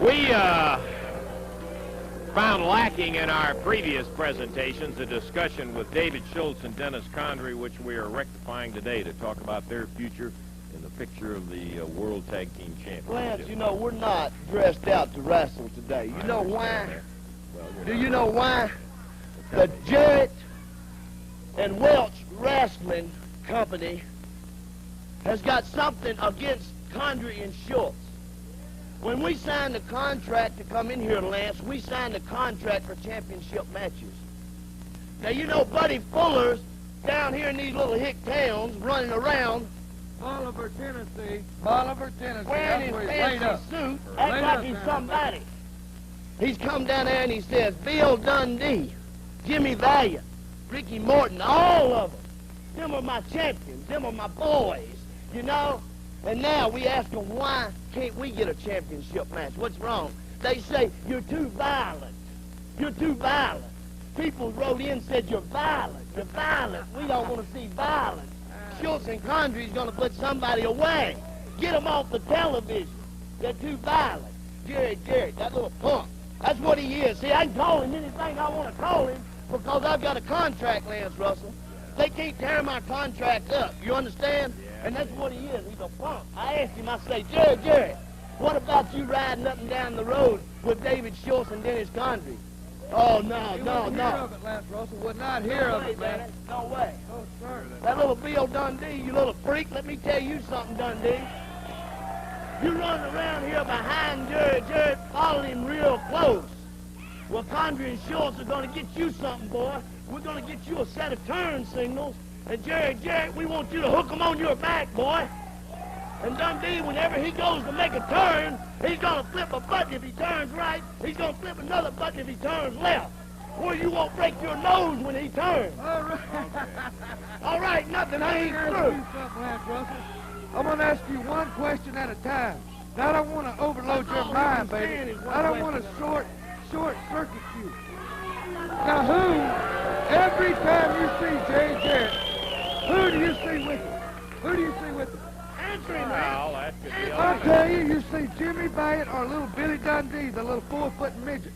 We found lacking in our previous presentations a discussion with David Schultz and Dennis Condrey, which we are rectifying today to talk about their future in the picture of the World Tag Team Championship. Lance, you know, we're not dressed out to wrestle today. You know why? Do you know why? The Jarrett and Welch Wrestling Company has got something against Condrey and Schultz. When we signed the contract to come in here, Lance, we signed the contract for championship matches. Now, you know, Buddy Fuller's down here in these little hick towns running around. Bolivar, Tennessee. Bolivar, Tennessee. Wearing his fancy suit, acting like he's somebody. He's come down there and he says, Bill Dundee, Jimmy Valiant, Ricky Morton, all of them. Them are my champions. Them are my boys, you know? And now we ask them, why can't we get a championship match? What's wrong? They say, you're too violent. You're too violent. People wrote in and said, you're violent. You're violent. We don't want to see violence. Schultz and Condrey's going to put somebody away. Get them off the television. They're too violent. Jerry, that little punk. That's what he is. See, I can call him anything I want to call him because I've got a contract, Lance Russell. They can't tear my contract up. You understand? And that's what he is. He's a punk. I asked him, I say, Jerry, what about you riding up and down the road with David Schultz and Dennis Condrey? Oh, no. Hear of it, Lance Russell. Would not hear of it, man. No way. Oh, sir. That little Bill Dundee, you little freak, let me tell you something, Dundee. You running around here behind Jerry, following him real close. Well, Condrey and Schultz are going to get you something, boy. We're going to get you a set of turn signals. And Jerry, we want you to hook them on your back, boy. And Dundee, whenever he goes to make a turn, he's going to flip a button if he turns right. He's going to flip another button if he turns left. Where you won't break your nose when he turns. All right. All right, nothing. I ain't through. Lance Russell. I'm going to ask you one question at a time. Now, I don't want to overload your mind, baby. I don't want to short circuit you. Now, who, every time you see Jerry Jarrett, who do you see with him? Who do you see with him? Answer him, Well, that could be I'll tell you see Jimmy Valiant or little Billy Dundee, the little 4-foot midget.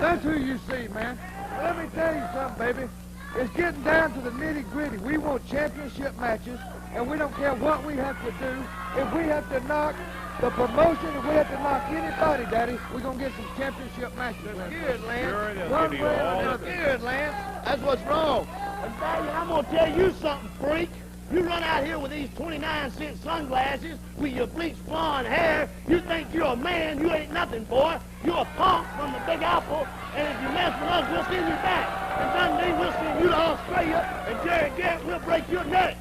That's who you see, man. Let me tell you something, baby. It's getting down to the nitty-gritty. We want championship matches, and we don't care what we have to do. If we have to knock the promotion, if we have to knock anybody, Daddy, we're going to get some championship matches. Good, Lance. Sure it is. One Give you way or all another. Good, Lance. That's what's wrong. And Valiant, I'm going to tell you something, freak. You run out here with these 29-cent sunglasses with your bleached blonde hair. You think you're a man. You ain't nothing, boy. You're a punk from the Big Apple. And if you mess with us, we'll send you back. And Dundee, we'll send you to Australia. And Jerry Garrett, we'll break your neck.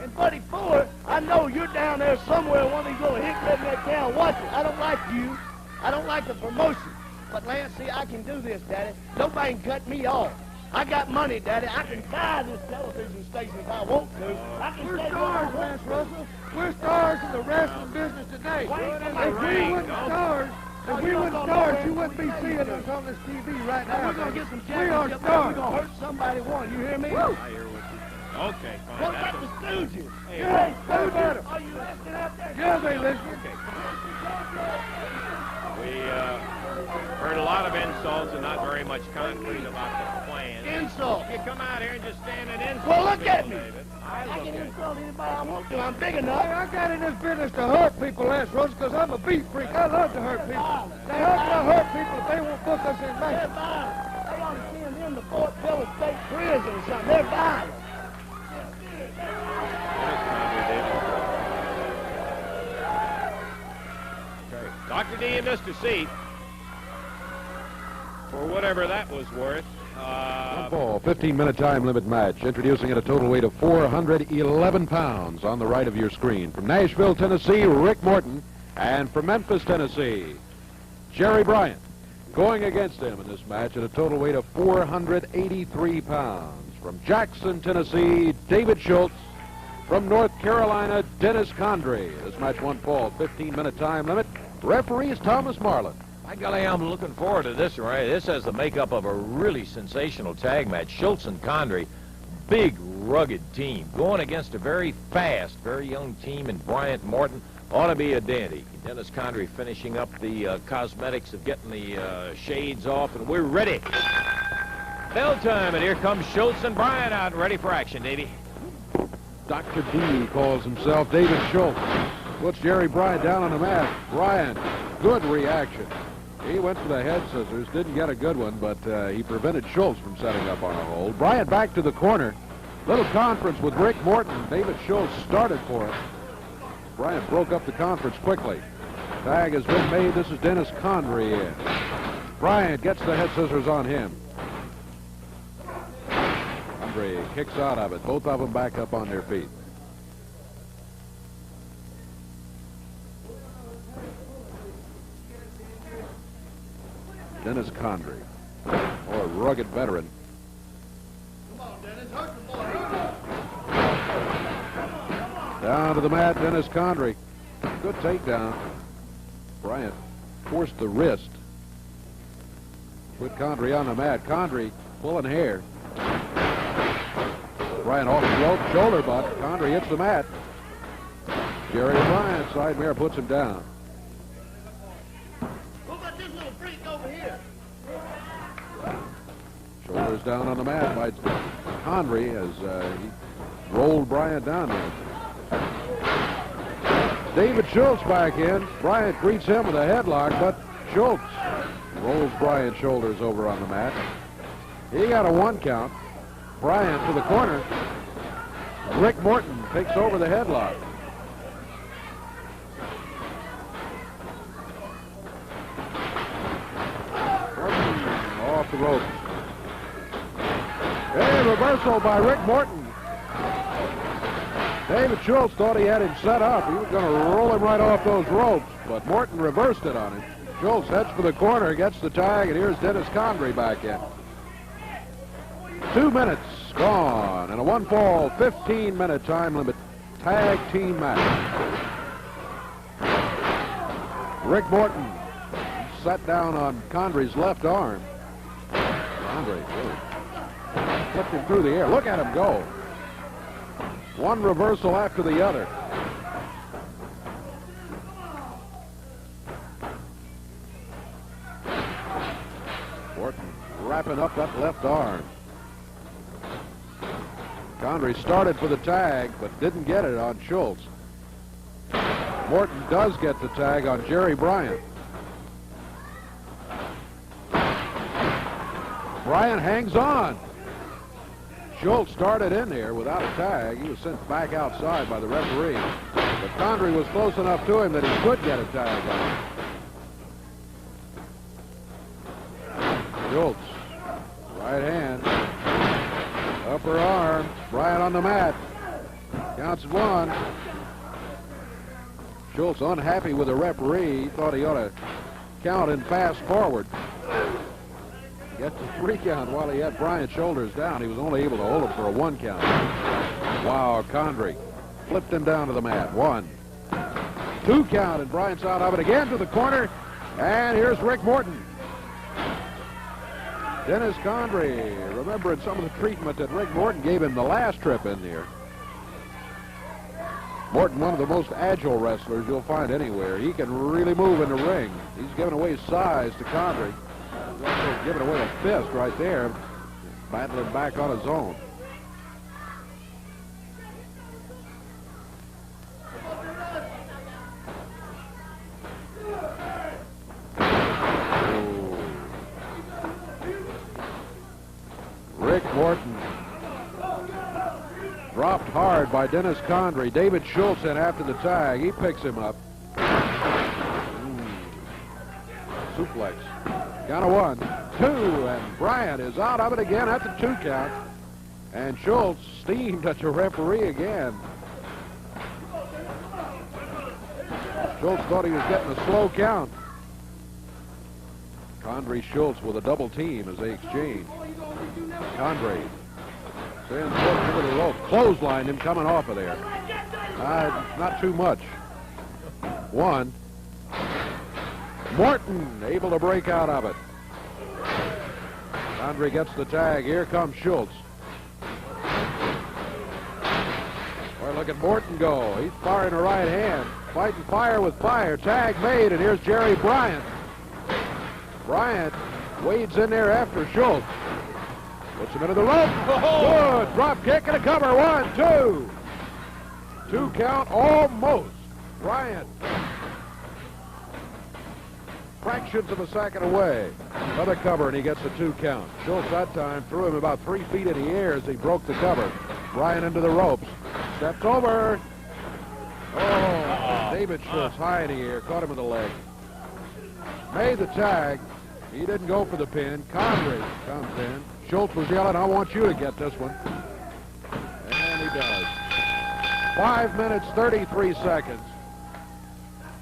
And Buddy Fuller, I know you're down there somewhere in one of these little hick redneck towns watching. I don't like you. I don't like the promotion. But, Lance, see, I can do this, Daddy. Nobody can cut me off. I got money, Daddy. I can buy this television station if I want to. We're stars, Lance Russell. We're stars in the wrestling business today. If we weren't stars, you wouldn't be seeing us on this TV right now. We're going to get some We are championship. stars. We're going to hurt somebody one. You hear me? I hear what you say. Okay, fine. What about the Stooges? Hey, Hey, what about Stooges, are you listening out there? Yeah, they listen. We heard a lot of insults and not very much concrete about the plan. Insult. You come out here and just stand and insult. Well, look at me. David. I look can at insult anybody I want to. I'm big Hey, enough. I got in this business to hurt people, Lance Russell, because I'm a beat freak. I love to hurt people. Now, how can I hurt people if they won't book us in They're matches? violent. They ought to send them to Fort Phillips State Prison or something. They're violent. Dr. D, you missed a seat. For whatever that was worth. One ball, 15-minute time limit match, introducing at a total weight of 411 pounds on the right of your screen. From Nashville, Tennessee, Rick Morton, and from Memphis, Tennessee, Jerry Bryant. Going against him in this match at a total weight of 483 pounds. From Jackson, Tennessee, David Schultz. From North Carolina, Dennis Condrey. This match one fall, 15-minute time limit. Referee is Thomas Marlin. By golly, I'm looking forward to this one, right? This has the makeup of a really sensational tag match. Schultz and Condrey, big, rugged team, going against a very fast, very young team in Bryant and Morton. Ought to be a dandy. Dennis Condrey finishing up the cosmetics of getting the shades off, and we're ready. Bell time, and here comes Schultz and Bryant out ready for action, Davey. Dr. D calls himself David Schultz. Puts Jerry Bryant down on the mat. Bryant, good reaction. He went for the head scissors, didn't get a good one, but he prevented Schultz from setting up on a hold. Bryant back to the corner. Little conference with Rick Morton. David Schultz started for him. Bryant broke up the conference quickly. Tag has been made. This is Dennis Condrey in. Bryant gets the head scissors on him. Condrey kicks out of it. Both of them back up on their feet. Dennis Condrey, a rugged veteran. Down to the mat, Dennis Condrey. Good takedown. Bryant forced the wrist. Put Condrey on the mat. Condrey pulling hair. Bryant off the rope, shoulder butt. Condrey hits the mat. Jerry Bryant, side mirror, puts him down. What about this little freak over here? Shoulders down on the mat by Condrey as he rolled Bryant down there. David Schultz back in. Bryant greets him with a headlock, but Schultz rolls Bryant's shoulders over on the mat. He got a 1 count. Bryant to the corner. Rick Morton takes over the headlock. Morton off the ropes. Hey, reversal by Rick Morton. David Schultz thought he had him set up. He was going to roll him right off those ropes, but Morton reversed it on him. Schultz heads for the corner, gets the tag, and here's Dennis Condrey back in. 2 minutes gone, and a 1-fall, 15-minute time limit tag team match. Rick Morton sat down on Condrey's left arm. Condrey flipped him through the air. Look at him go. One reversal after the other. Morton wrapping up that left arm. Condrey started for the tag, but didn't get it on Schultz. Morton does get the tag on Jerry Bryant. Bryant hangs on. Schultz started in there without a tag. He was sent back outside by the referee. But Condrey was close enough to him that he could get a tag on him. Schultz, right hand, upper arm, Bryant on the mat. Counts 1. Schultz unhappy with the referee. He thought he ought to count and pass forward. Gets a 3 count while he had Bryant's shoulders down. He was only able to hold him for a 1 count. Wow, Condrey flipped him down to the mat. 1, 2 count, and Bryant's out of it again to the corner. And here's Rick Morton. Dennis Condrey, remembering some of the treatment that Rick Morton gave him the last trip in there. Morton, one of the most agile wrestlers you'll find anywhere. He can really move in the ring. He's giving away his size to Condrey. He's also giving away a fist right there, battling back on his own. Rick Morton dropped hard by Dennis Condrey. David Schultz in after the tag. He picks him up. Suplex. Count of 1, 2, and Bryant is out of it again at the 2 count. And Schultz steamed at the referee again. Schultz thought he was getting a slow count. Condrey Schultz with a double team as they exchange. Condrey sends Schultz over the rope. Clothesline him coming off of there. Not too much. 1. Morton able to break out of it. Condrey gets the tag. Here comes Schultz. Boy, look at Morton go. He's firing a right hand. fighting fire with fire. Tag made, and here's Jerry Bryant. Bryant wades in there after Schultz. Puts him into the rope. Oh. Good. Drop kick and a cover. 1, 2. 2 count almost. Bryant. Fractions of a second away. Another cover, and he gets a 2 count. Schultz that time threw him about 3 feet in the air as he broke the cover. Bryant into the ropes. Steps over. Oh, David Schultz high in the air. Caught him in the leg. Made the tag. He didn't go for the pin. Condrey comes in. Schultz was yelling, I want you to get this one. And he does. 5 minutes, 33 seconds.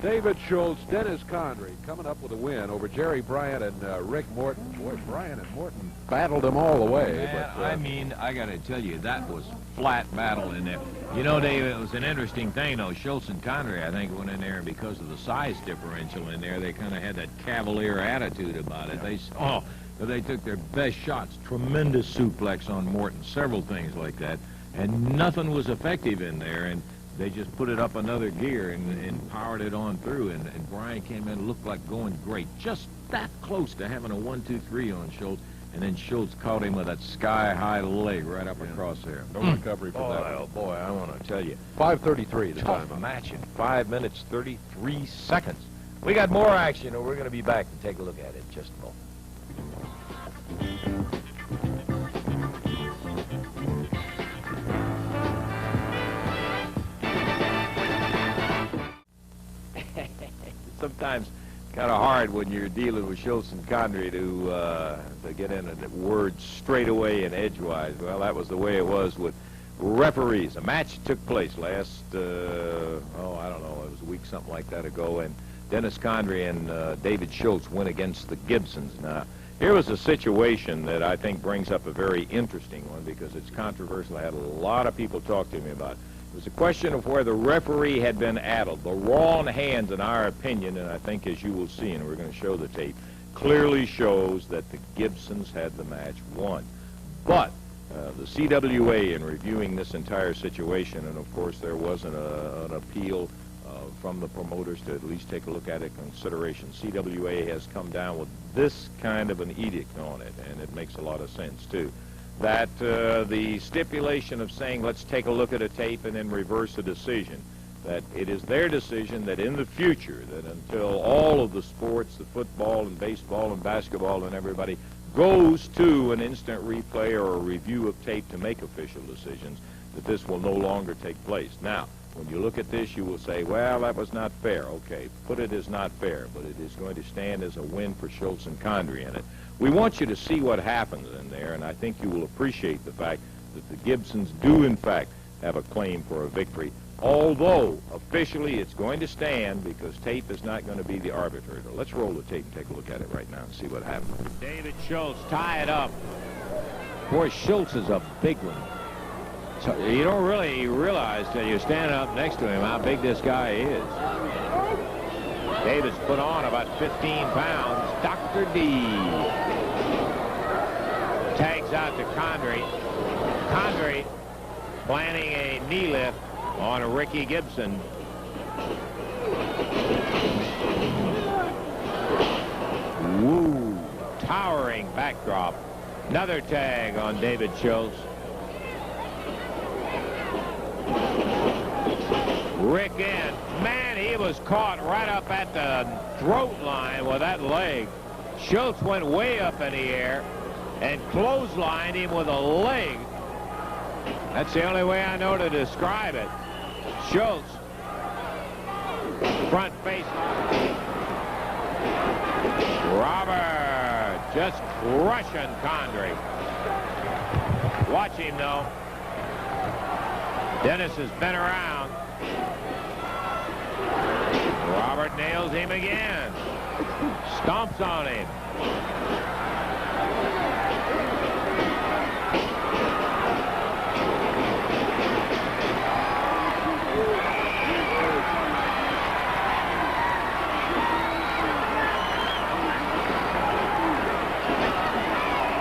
David Schultz, Dennis Condrey coming up with a win over Jerry Bryant and Rick Morton. Boy, Bryant and Morton battled him all the way. Man, but, I mean, I got to tell you, that was flat battle in there. You know, Dave, it was an interesting thing, though. Schultz and Condrey, I think, went in there, and because of the size differential in there, they kind of had that cavalier attitude about it. They took their best shots, tremendous suplex on Morton, several things like that, and nothing was effective in there, and they just put it up another gear and powered it on through, and Bryant came in, looked like going great, just that close to having a 1-2-3 on Schultz, and then Schultz caught him with that sky-high leg right up across there. no recovery for that. Oh, boy, I want to tell you. 5:33 the Tough time. match in 5 minutes, 33 seconds. We got more action, and we're going to be back to take a look at it in just a moment. Sometimes kind of hard when you're dealing with Schultz and Condrey to get in a word straight away and edgewise. Well, that was the way it was with referees. A match took place last, I don't know, it was a week, something like that ago, and Dennis Condrey and David Schultz went against the Gibsons. Now, here was a situation that I think brings up a very interesting one because it's controversial. I had a lot of people talk to me about it. It was a question of where the referee had been addled. The wrong hands, in our opinion, and I think as you will see, and we're going to show the tape, clearly shows that the Gibsons had the match won. But the CWA, in reviewing this entire situation, and of course there was an appeal from the promoters to at least take a look at it in consideration. CWA has come down with this kind of an edict on it, and it makes a lot of sense, too. That the stipulation of saying, let's take a look at a tape and then reverse a decision, that it is their decision that in the future, that until all of the sports, the football and baseball and basketball and everybody goes to an instant replay or a review of tape to make official decisions, that this will no longer take place. Now, when you look at this, you will say, well, that was not fair. Okay, put it as not fair, but it is going to stand as a win for Schultz and Condrey in it. We want you to see what happens in there, and I think you will appreciate the fact that the Gibsons do, in fact, have a claim for a victory, although officially it's going to stand because tape is not going to be the arbitrator. Let's roll the tape and take a look at it right now and see what happens. David Schultz tie it up. Boy, Schultz is a big one. So you don't really realize till you're standing up next to him how big this guy is. David's put on about 15 pounds. Dr. D tags out to Condrey. Condrey planning a knee lift on Ricky Gibson. Woo! Towering backdrop. Another tag on David Schultz. Rick in. Man, he was caught right up at the throat line with that leg. Schultz went way up in the air and clotheslined him with a leg. That's the only way I know to describe it. Schultz, front face. Robert just crushing Condrey. Watch him, though. Dennis has been around. Robert nails him again. Stomps on him.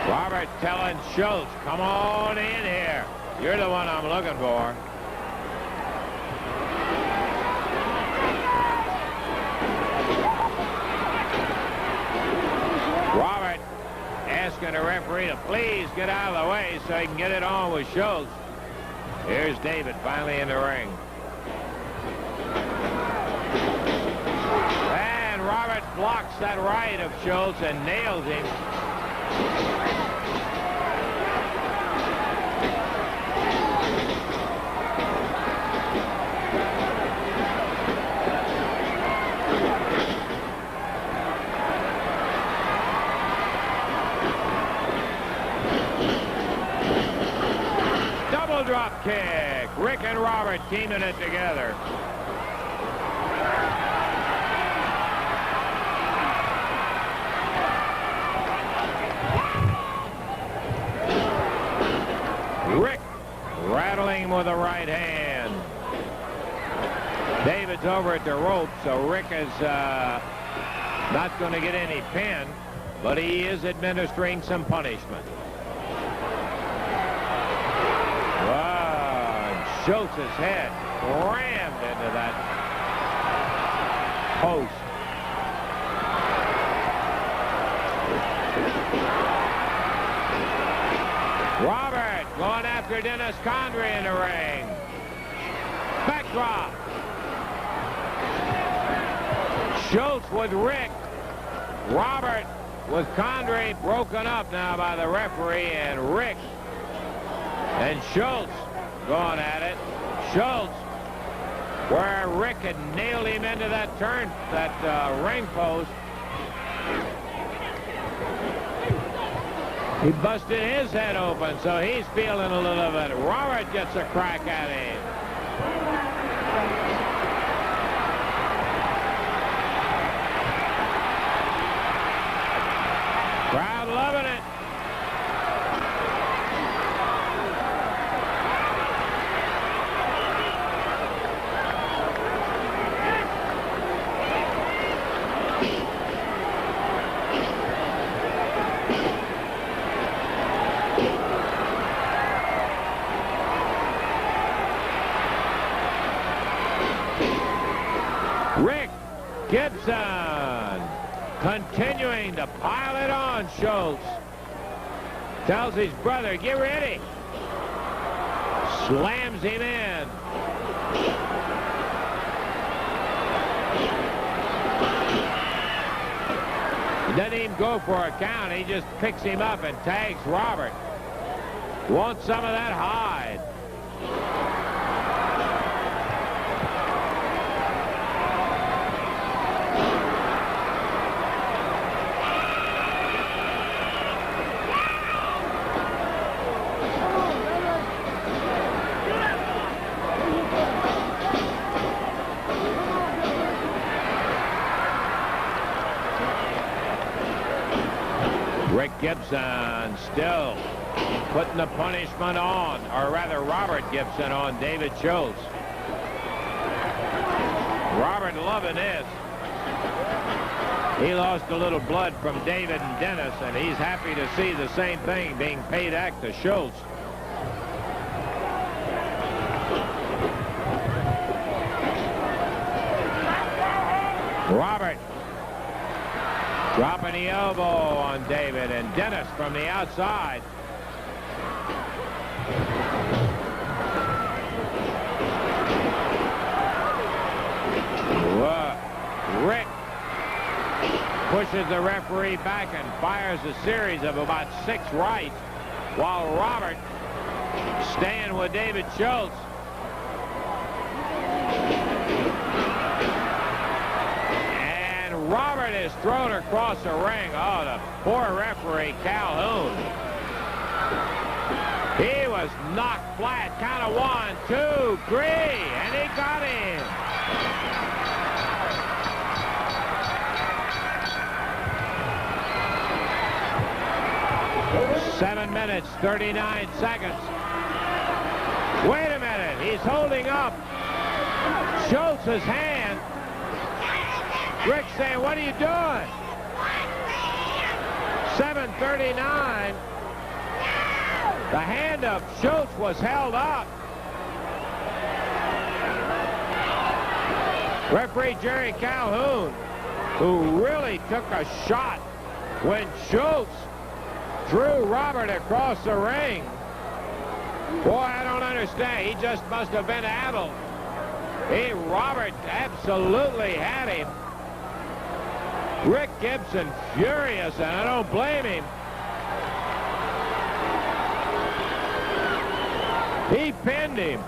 Robert telling Schultz, come on in here. You're the one I'm looking for. asking the referee to please get out of the way so he can get it on with Schultz. Here's David finally in the ring. And Robert blocks that right of Schultz and nails him. Drop kick. Rick and Robert teaming it together. Rick rattling him with the right hand. David's over at the rope, so Rick is not going to get any pin, but he is administering some punishment. Schultz's head rammed into that post. Robert going after Dennis Condrey in the ring. Backdrop. Schultz with Rick. Robert with Condrey broken up now by the referee, and Rick and Schultz going at it. Schultz, where Rick had nailed him into that ring post. He busted his head open, so he's feeling a little bit. Robert gets a crack at him. Crowd loving it. Gibson continuing to pile it on Schultz. Tells his brother, get ready. Slams him in. He doesn't even go for a count. He just picks him up and tags Robert. Wants some of that hide. Rick Gibson still putting the punishment on, or rather Robert Gibson on David Schultz. Robert loving this. He lost a little blood from David and Dennis, and he's happy to see the same thing being paid back to Schultz. Robert dropping the elbow on David, and Dennis from the outside. Rick pushes the referee back and fires a series of about 6 rights, while Robert staying with David Schultz. Robert is thrown across the ring. Oh, the poor referee, Calhoun. He was knocked flat. Count of 1, 2, 3, and he got him. Seven minutes, 39 seconds. Wait a minute. He's holding up Schultz's hand. Rick saying, what are you doing? 7:39. The hand of Schultz was held up. Referee Jerry Calhoun, who really took a shot when Schultz Drew Robert across the ring. Boy, I don't understand. He just must have been addled. Robert absolutely had him. Rick Gibson furious, and I don't blame him. He pinned him.